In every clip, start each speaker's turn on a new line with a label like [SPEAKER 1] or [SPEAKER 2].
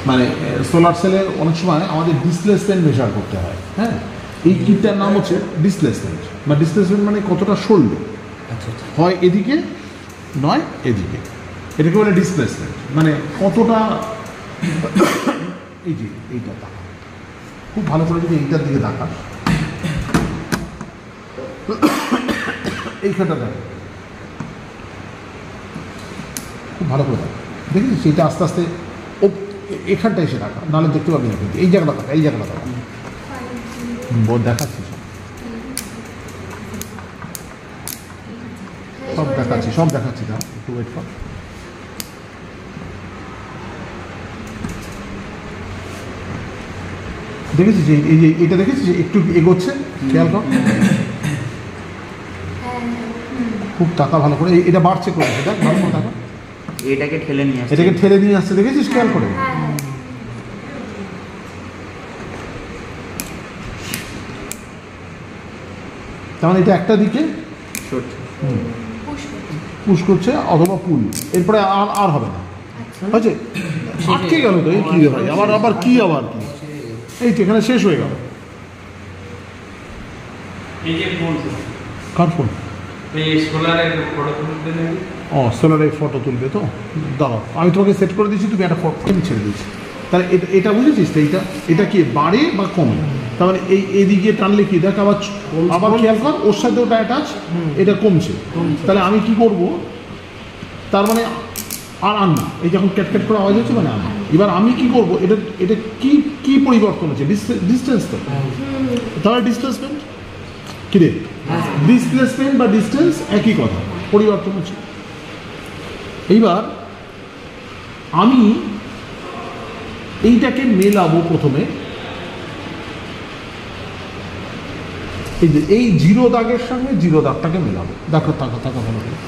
[SPEAKER 1] মানে সোলার সেলের অনেক সময় আমাদের ডিসপ্লেসমেন্ট মেজার করতে হয়। হ্যাঁ, এই কিটটার নাম হচ্ছে ডিসপ্লেসমেন্ট, বা ডিসপ্লেসমেন্ট মানে কতটা সরলো, হয় এদিকে নয় এদিকে, এটাকে বলে ডিসপ্লেসমেন্ট। মানে কতটা এই যে এইটা দেখা, খুব ভালো করে যদি এইটার দিকে দেখা, এইখানটা দেখা, খুব ভালো করে দেখা, দেখেছিস সেইটা আস্তে আস্তে ও এখানটা এসে রাখা, নাহলে দেখতে পাবি না। কিন্তু এই জায়গাটা দেখা, এই জায়গাটা দেখা, বোধ দেখাচ্ছি, সব দেখাচ্ছি, সব দেখাচ্ছি। না একটু ওয়েট কর। দেখেছিস যে এই যে এটা দেখেছিস একটু এগোচ্ছে, খেয়াল কর, খুব টাকা ভালো করে এটা বাড়ছে করে, দেখ ভালো করে টাকা,
[SPEAKER 2] এটাকে ঠেলে নিয়ে আসছে,
[SPEAKER 1] এটাকে ঠেলে নিয়ে আসছে, দেখেছিস খেয়াল করে। তার মানে এটা একটা দিকে পুশ করছে অথবা পুল, এরপরে আর আর হবে না, হয়েছে, আটকে গেল তো। এই কি রে ভাই, আবার আবার কি, আবার কি, এই তো এখানে শেষ হয়ে গেল। কার ফোন? ও সোলারের ফটো তুলবে তো, দাঁড়াও আমি তোমাকে সেট করে দিচ্ছি, তুমি একটা ফটো ছেড়ে দিচ্ছি। তাহলে এটা বুঝেছিস তো, এটা কি বাড়ে বা কমে, তার মানে এইদিকে টানলে কি দেখ, আবার আবার খেয়াল কর, ওর সাথে ওটা অ্যাটাচ, এটা কমছে। তাহলে আমি কি করব, তার মানে আর আননা, এই যখন ক্যাটক্যাট করে আওয়াজ হচ্ছে মানে আননা। এবার আমি কি করব, এটা কি কি পরিবর্তন হচ্ছে, ডিস্টেন্স তো, তাহলে ডিসপ্লেসমেন্ট কি রে, ডিসপ্লেসমেন্ট বা ডিস্টেন্স একই কথা, পরিবর্তন হচ্ছে। এইবার আমি এইটাকে মেলাবো প্রথমে, এই যে এই জিরো দাগের সঙ্গে জিরো দাগটাকে মেলাবো। দেখো তাকা তাকা ভালো করে,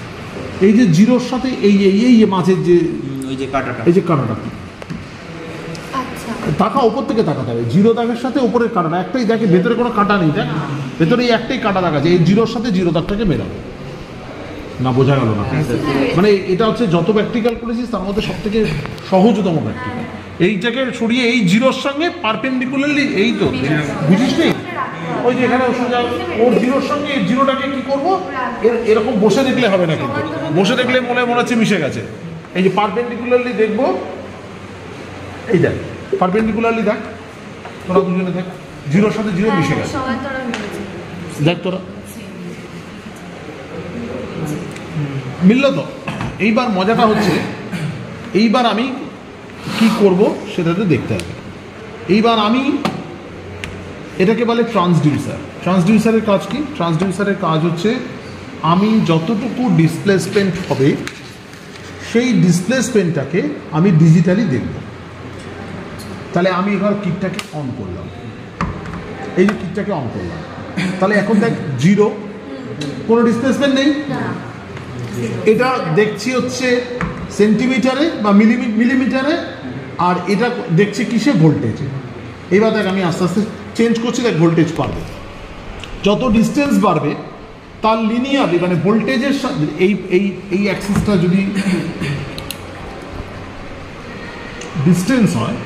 [SPEAKER 1] এই যে জিরোর সাথে এই এই মাঝের যে
[SPEAKER 2] ওই যে কাটাটা,
[SPEAKER 1] এই যে কাটাটা, তাকা ওপর থেকে তাকাতে হবে, জিরো দাগের সাথে ওপরের কাটাটা একটাই, দেখে ভেতরে কোনো কাটা নেই, দেখ ভেতরে এই একটাই কাটা দাগ আছে, এই জিরোর সাথে জিরো দাগটাকে মেলাবো। না বোঝা গেল না? মানে এটা হচ্ছে যত প্র্যাকটিক্যাল করেছিস তার মধ্যে সব থেকে সহজতম প্র্যাকটিক্যাল। এইটাকে সরিয়ে এই জিরোর সঙ্গে পারপেন্ডিকুলারলি, এই তো বুঝিস নি, ওই যে এখানে ওর জিরোর সঙ্গে এই জিরোটাকে কি করবো, এরকম বসে দেখলে হবে না, কিন্তু বসে দেখলে মনে হচ্ছে মিশে গেছে। এই যে পারপেন্ডিকুলারলি দেখবো, এই দেখ পারপেন্ডিকুলারলি দেখ, তোরা দুজনে দেখ, জিরোর সাথে জিরো মিশে গেছে, দেখ তোরা মিলল তো। এইবার মজাটা হচ্ছে, এইবার আমি কি করব সেটাতে দেখতে হবে। এইবার আমি এটাকে বলে ট্রান্সডিউসার। ট্রান্সডিউসারের কাজ কি? ট্রান্সডিউসারের কাজ হচ্ছে আমি যতটুকু ডিসপ্লেসমেন্ট হবে সেই ডিসপ্লেসমেন্টটাকে আমি ডিজিটালি দেখব। তাহলে আমি এবার কিটটাকে অন করলাম, এই যে কিটটাকে অন করলাম, তাহলে এখন দেখ জিরো, কোনো ডিসপ্লেসমেন্ট নেই। এটা দেখছি হচ্ছে সেন্টিমিটারে বা মিলিমিটারে, আর এটা দেখছি কিসে, ভোল্টেজে। এইবার দেখ আমি আস্তে আস্তে চেঞ্জ করছি, দেখ ভোল্টেজ বাড়বে, যত ডিস্টেন্স বাড়বে তার লিনিয়ারলি, মানে ভোল্টেজের সাথে এই অ্যাক্সিসটা যদি ডিস্টেন্স হয়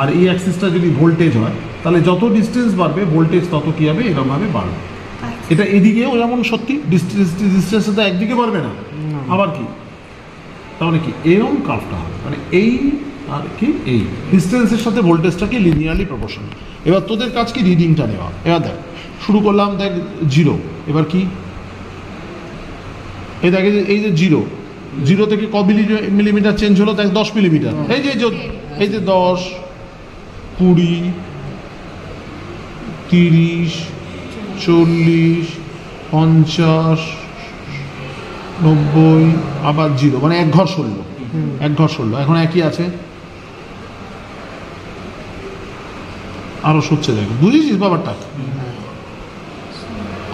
[SPEAKER 1] আর এই অ্যাক্সিসটা যদি ভোল্টেজ হয়, তাহলে যত ডিস্টেন্স বাড়বে ভোল্টেজ তত কী হবে, এরকমভাবে বাড়বে। এটা এদিকেও যেমন সত্যি ডিস্টেন্সটা তো একদিকে বাড়বে না, আবার কি, তাহলে কি এরকম কার্ভটা হবে, মানে এই আর কি এই ডিস্টেন্সের সাথে ভোল্টেজটাকে লিনিয়ারলি প্রপোর্শনাল। এবার তোদের কাজ কি, রিডিংটা নেওয়া। এবার দেখ শুরু করলাম, দেখ জিরো, এবার কি এই দেখ, এই যে জিরো, জিরো থেকে ক মিলিমিটার চেঞ্জ হলো, দেখ 10 মিলিমিটার, এই যে 10, 20, 30, 40, 50, 90, আবার জিরো, মানে এক ঘর সরলো, এখন একই আছে, আরো সরছে, দেখ বুঝেছিস ব্যাপারটা।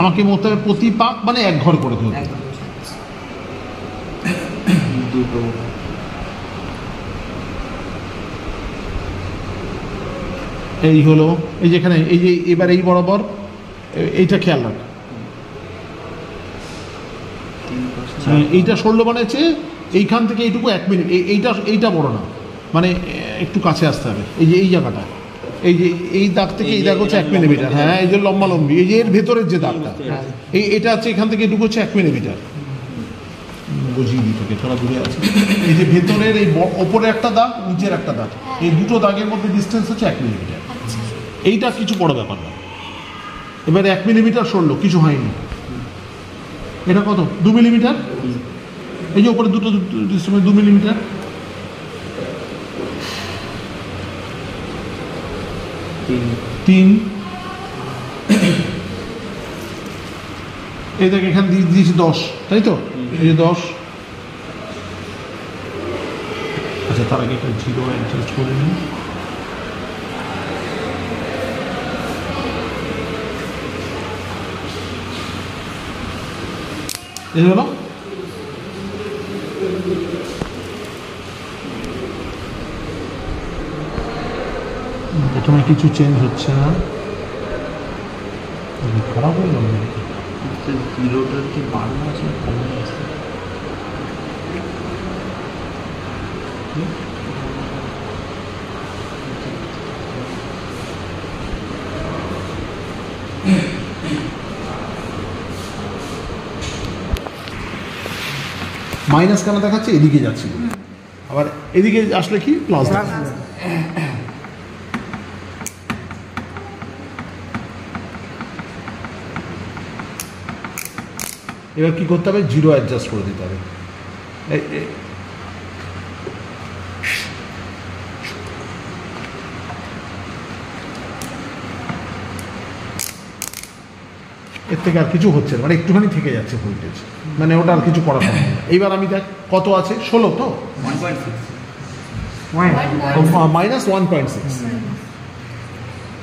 [SPEAKER 1] আমাকে মতে হবে প্রতি পাক মানে এক ঘর করে ধরতে, এই হলো, এই যেখানে এই যে এবার এই বরাবর এইটা খেয়াল রাখ, এইটা সরলো মানে হচ্ছে এইখান থেকে এইটুকু 1 মিনিট, এইটা বড় না, মানে একটু কাছে আসতে হবে, এই যে এই জায়গাটা, এই যে এই দাগ থেকে এই দাগ হচ্ছে 1 মিলিমিটার। হ্যাঁ, এই যে লম্বালম্বি, এই যে এর ভেতরের যে দাগটা, এটা হচ্ছে এখান থেকে এটুকু হচ্ছে 1 মিলিমিটার। বুঝিয়ে দিই তোকে, তোরা দূরে আছে। এই যে ভেতরের এই ওপরে একটা দাগ, নিচের একটা দাগ, এই দুটো দাগের মধ্যে ডিস্টেন্স হচ্ছে 1 মিলিমিটার। এইটা কিছু বড় ব্যাপার না। এবারে 1 মিলিমিটার সরলো, কিছু হয়নি। এটা কত? 2 মিলিমিটার। এই যে ওপরে দুটো ডিস্টেন্স 2 মিলিমিটার। তিন। এই দেখ এখানে দিয়েছি 10, তাই তো? এই যে 10। আচ্ছা, তার আগে একটা 0 অ্যাডজাস্ট করে নিই। এই হলো। প্রথমে কিছু চেঞ্জ হচ্ছে না, খারাপ হয়ে গেল।
[SPEAKER 2] জিরোটার কি বাড়ানো আছে?
[SPEAKER 1] মাইনাস কেন দেখাচ্ছে? এদিকে যাচ্ছে, আবার এদিকে আসলে কি প্লাস। এবার কি করতে হবে? 0 অ্যাডজাস্ট করে দিতে হবে। এর থেকে আর কিছু হচ্ছে না, মানে একটুখানি থেকে যাচ্ছে ভোল্টেজ, মানে ওটা আর কিছু করা সম্ভব না। এইবার আমি দেখ কত আছে, 16 তো, মাইনাস 1.6।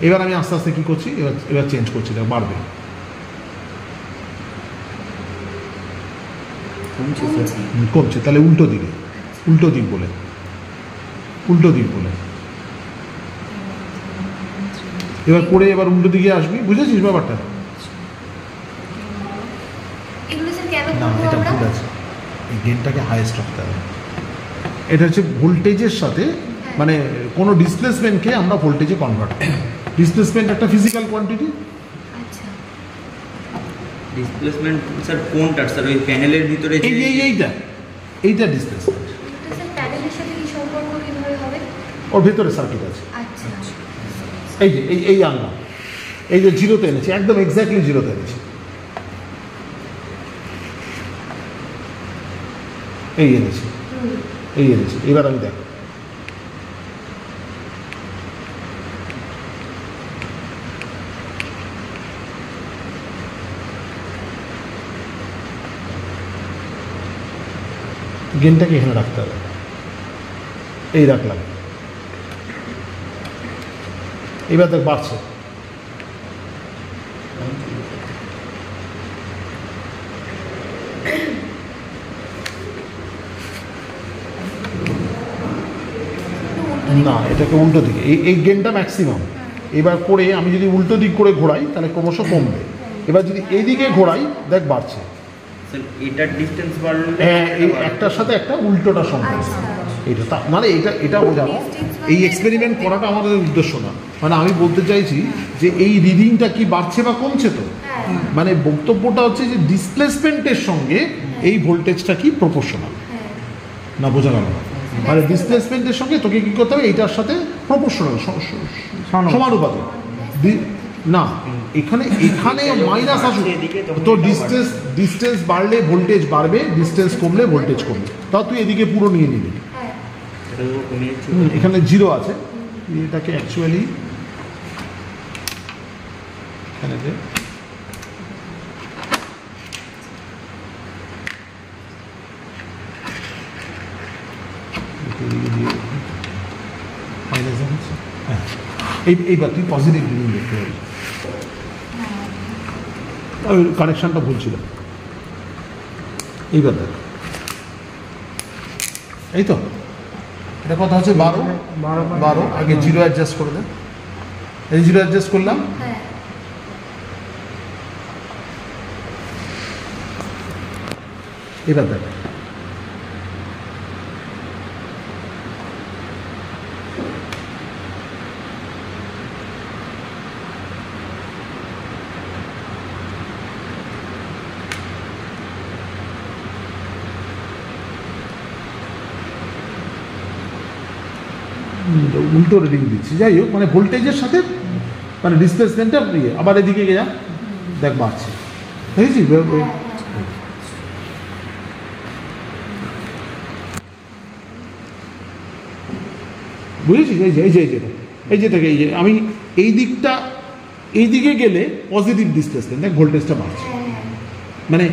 [SPEAKER 1] এবার আমি আস্তে আস্তে কি করছি, এবার চেঞ্জ করছি, বাড়বে। কমছে, তাহলে উল্টো দিকে, উল্টো দিক বলে, উল্টো দিক বলে। এবার করে এবার উল্টো দিকে আসবি, বুঝেছিস ব্যাপারটা? না, এটা ভুল আছে, এই গেনটাকে হাইয়েস্ট রাখতে হবে। এটা হচ্ছে ভোল্টেজের সাথে, মানে কোনো ডিসপ্লেসমেন্টকে আমরা ভোল্টেজে কনভার্ট করি। ডিসপ্লেসমেন্ট একটা ফিজিক্যাল কোয়ান্টিটি।
[SPEAKER 2] ডিসপ্লেসমেন্ট স্যার কোনটা স্যার? ওই প্যানেলের ভিতরে
[SPEAKER 1] এইটা ডিসপ্লেসমেন্ট।
[SPEAKER 3] প্যানেলের সাথে কি সম্পর্ক কিভাবে হবে?
[SPEAKER 1] ওর ভিতরে সার্কিট আছে।
[SPEAKER 3] আচ্ছা,
[SPEAKER 1] এই যে এই আনলাম, এই যে 0-তে এনেছি, একদম এক্স্যাক্টলি 0-তে এনেছি। এই এনেছি, এই এনেছি। এবার আমি দেখো, গেনটাকে এখানে রাখতে হবে, এই রাখলাম। এবার দেখ বাড়ছে, না এটাকে উল্টো দিকে, এই গেনটা ম্যাক্সিমাম। এবার করে আমি যদি উল্টো দিক করে ঘোরাই তাহলে ক্রমশ কমবে। এবার যদি এই দিকে ঘোরাই দেখ বাড়ছে।
[SPEAKER 2] এটার ডিসটেন্স বাড়লে
[SPEAKER 1] হ্যাঁ, এই একটার সাথে একটা উল্টোটা সম্ভব। এটা মানে এটা বোঝানো, এই এক্সপেরিমেন্ট করাটা আমাদের উদ্দেশ্য না। মানে আমি বলতে চাইছি যে এই রিডিংটা কি বাড়ছে বা কমছে, তো মানে বক্তব্যটা হচ্ছে যে ডিসপ্লেসমেন্টের সঙ্গে এই ভোল্টেজটা কি প্রপোর্শনাল না, বোঝা গেল না? মানে ডিসপ্লেসমেন্টের সঙ্গে তোকে কি করতে হবে, এইটার সাথে প্রপোর্শনাল, সমানুপাতিক। না, এখানে মাইনাস আসুক, তো ডিস্টেন্স বাড়লে ভোল্টেজ বাড়বে, ডিস্টেন্স কমলে ভোল্টেজ কমবে। তা তুই এদিকে পুরো নিয়ে নিবি। এখানে 0 আছে, এটাকে অ্যাকচুয়ালি এখানে দে, এইবার তুই পজিটিভ রিডিং দেখতে পাবি। কানেকশনটা ভুল ছিল। এইবার দেখ, এই তো এটা কথা হচ্ছে 12। আগে 0 অ্যাডজাস্ট করে দেন, এই 0 অ্যাডজাস্ট করলাম। এবার দেখ উল্টো রিডিং দিচ্ছি, যাই হোক মানে ভোল্টেজের সাথে মানে ডিসপ্লেসমেন্টটা ইয়ে, আবার এদিকে যা দেখ বাড়ছে, দেখেছি? বুঝেছি? এই যে থেকে এই যে আমি এই দিকটা, এই দিকে গেলে পজিটিভ ডিসপ্লেসমেন্ট, দেখ ভোল্টেজটা বাড়ছে, মানে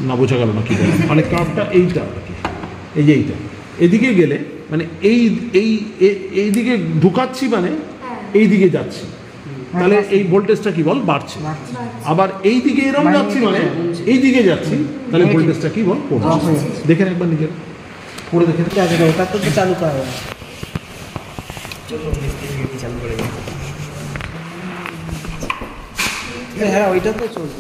[SPEAKER 1] না বোঝা গেল না কি বলে, মানে কার্ভটা এইটা আর কি, এই যে এইটা এদিকে গেলে মানে এই এই এই দিকে ঢুকাচ্ছি মানে এই দিকে যাচ্ছি, তাহলে এই ভোল্টেজটা কি বল বাড়ছে। আবার এই দিকে এরকম যাচ্ছি মানে এই দিকে যাচ্ছি, তাহলে ভোল্টেজটা কি বল কমছে। দেখেন একবার নিজের করে দেখেন।
[SPEAKER 4] ওটা তো চালু করা হবে।
[SPEAKER 2] চালু করে
[SPEAKER 4] হ্যাঁ ওইটা তো চলবে।